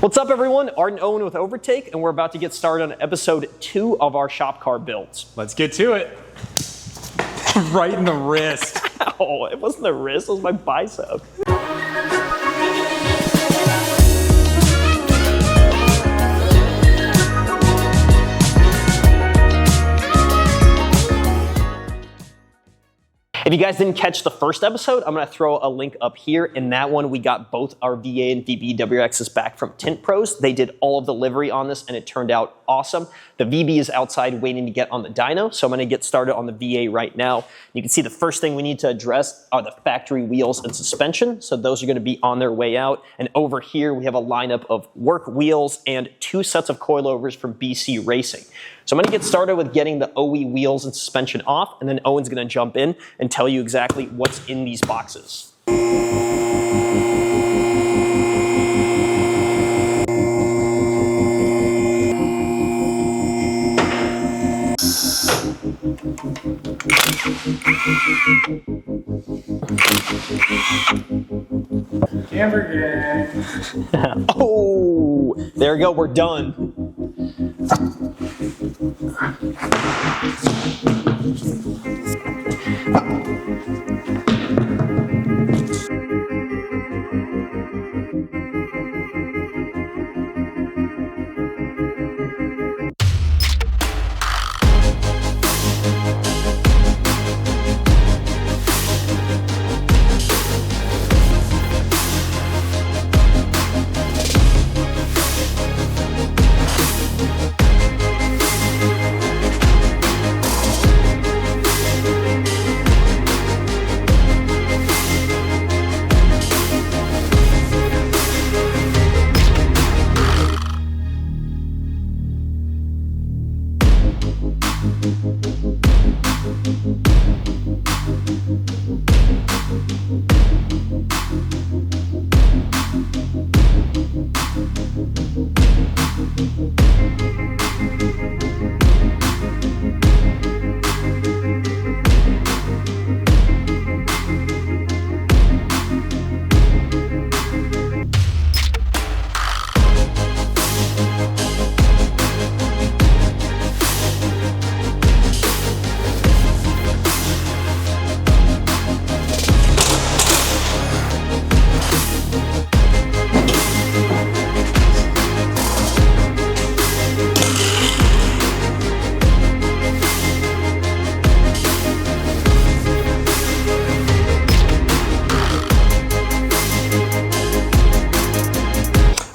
What's up everyone, Art and Owen with Overtake, and we're about to get started on episode 2 of our shop car builds. Let's get to it. Right in the wrist. Ow, it wasn't the wrist, it was my bicep. If you guys didn't catch the first episode, I'm going to throw a link up here. In that one, we got both our VA and VB WRXs back from Tint Pros. They did all of the livery on this, and it turned out awesome. The VB is outside waiting to get on the dyno, so I'm going to get started on the VA right now. You can see the first thing we need to address are the factory wheels and suspension, so those are going to be on their way out. And over here, we have a lineup of work wheels and 2 sets of coilovers from BC Racing. So I'm going to get started with getting the OE wheels and suspension off, and then Owen's going to jump in and tell you exactly what's in these boxes. Hamburger. Oh, there we go, we're done.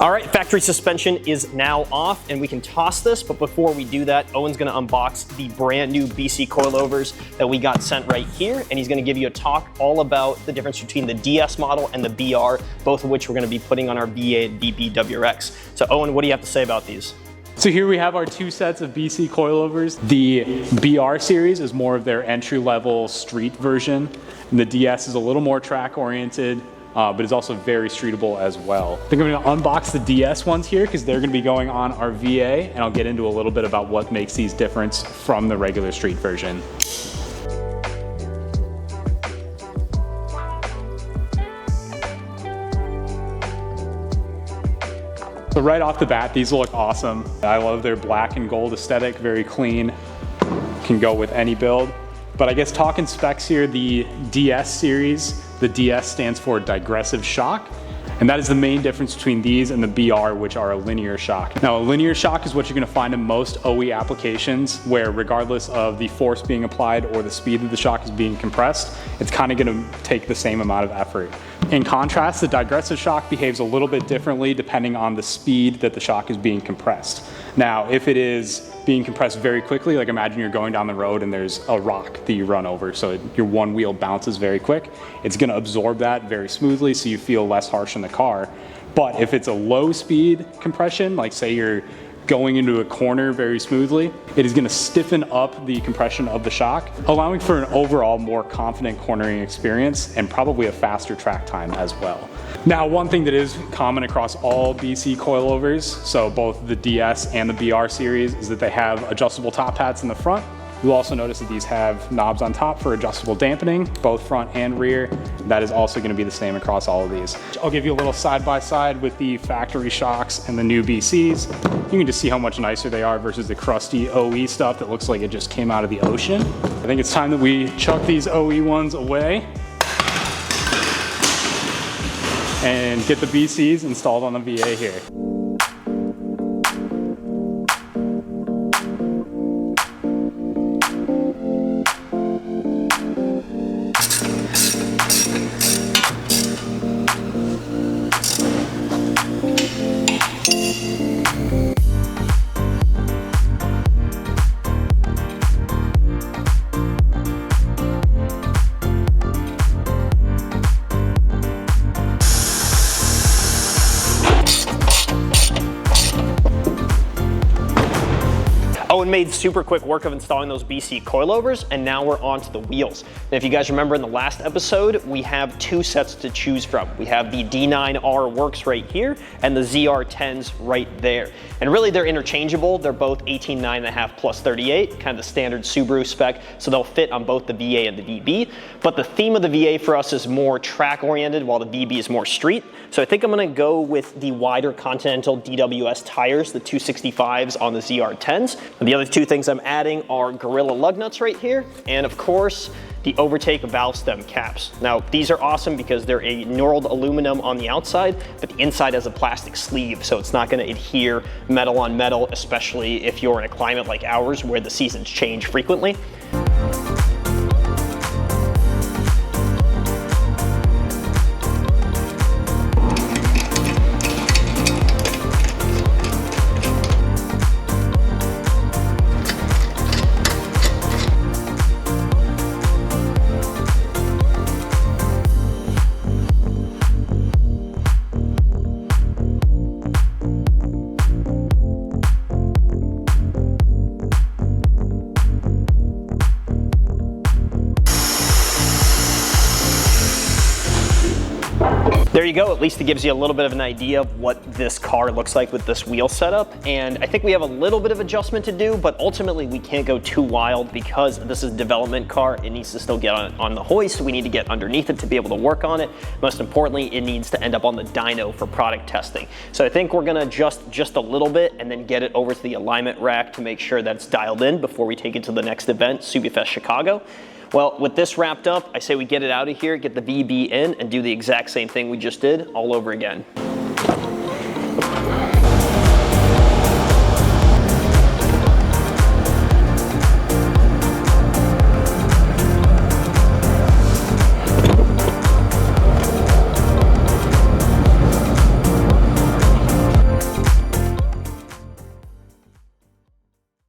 All right, factory suspension is now off and we can toss this, but before we do that, Owen's gonna unbox the brand new BC coilovers that we got sent right here, and he's gonna give you a talk all about the difference between the DS model and the BR, both of which we're gonna be putting on our VA and VB WRX. So Owen, what do you have to say about these? So here we have our 2 sets of BC coilovers. The BR series is more of their entry-level street version, and the DS is a little more track-oriented, but is also very streetable as well. I think I'm going to unbox the DS ones here because they're going to be going on our VA, and I'll get into a little bit about what makes these different from the regular street version. So right off the bat, these look awesome. I love their black and gold aesthetic, very clean, can go with any build. But I guess talking specs here, the DS series, the DS stands for digressive shock, and that is the main difference between these and the BR, which are a linear shock. Now, a linear shock is what you're gonna find in most OE applications, where regardless of the force being applied or the speed that the shock is being compressed, it's kind of gonna take the same amount of effort. In contrast, the digressive shock behaves a little bit differently depending on the speed that the shock is being compressed. Now, if it is being compressed very quickly, like imagine you're going down the road and there's a rock that you run over, so your one wheel bounces very quick, it's gonna absorb that very smoothly so you feel less harsh in the car. But if it's a low speed compression, like say you're going into a corner very smoothly, it is going to stiffen up the compression of the shock, allowing for an overall more confident cornering experience and probably a faster track time as well. Now, one thing that is common across all BC coilovers, so both the DS and the BR series, is that they have adjustable top hats in the front You'll also notice that these have knobs on top for adjustable dampening, both front and rear. That is also going to be the same across all of these. I'll give you a little side-by-side with the factory shocks and the new BCs. You can just see how much nicer they are versus the crusty OE stuff that looks like it just came out of the ocean. I think it's time that we chuck these OE ones away and get the BCs installed on the VA here. And made super quick work of installing those BC coilovers, and now we're on to the wheels. And if you guys remember in the last episode, we have two sets to choose from. We have the D9R WRX right here and the ZR10s right there. And really they're interchangeable. They're both 18.9.5 plus 38, kind of the standard Subaru spec, so they'll fit on both the VA and the VB. But the theme of the VA for us is more track oriented while the VB is more street. So I think I'm gonna go with the wider Continental DWS tires, the 265s on the ZR10s. The other two things I'm adding are Gorilla lug nuts right here, and of course, the OVERTAKE valve stem caps. Now, these are awesome because they're a knurled aluminum on the outside, but the inside has a plastic sleeve, so it's not gonna adhere metal on metal, especially if you're in a climate like ours where the seasons change frequently. There you go, at least it gives you a little bit of an idea of what this car looks like with this wheel setup. And I think we have a little bit of adjustment to do, but ultimately we can't go too wild because this is a development car. It needs to still get on the hoist. We need to get underneath it to be able to work on it. Most importantly, it needs to end up on the dyno for product testing. So I think we're gonna adjust just a little bit and then get it over to the alignment rack to make sure that it's dialed in before we take it to the next event, SubiFest Chicago. Well, with this wrapped up, I say we get it out of here, get the VB in, and do the exact same thing we just did all over again.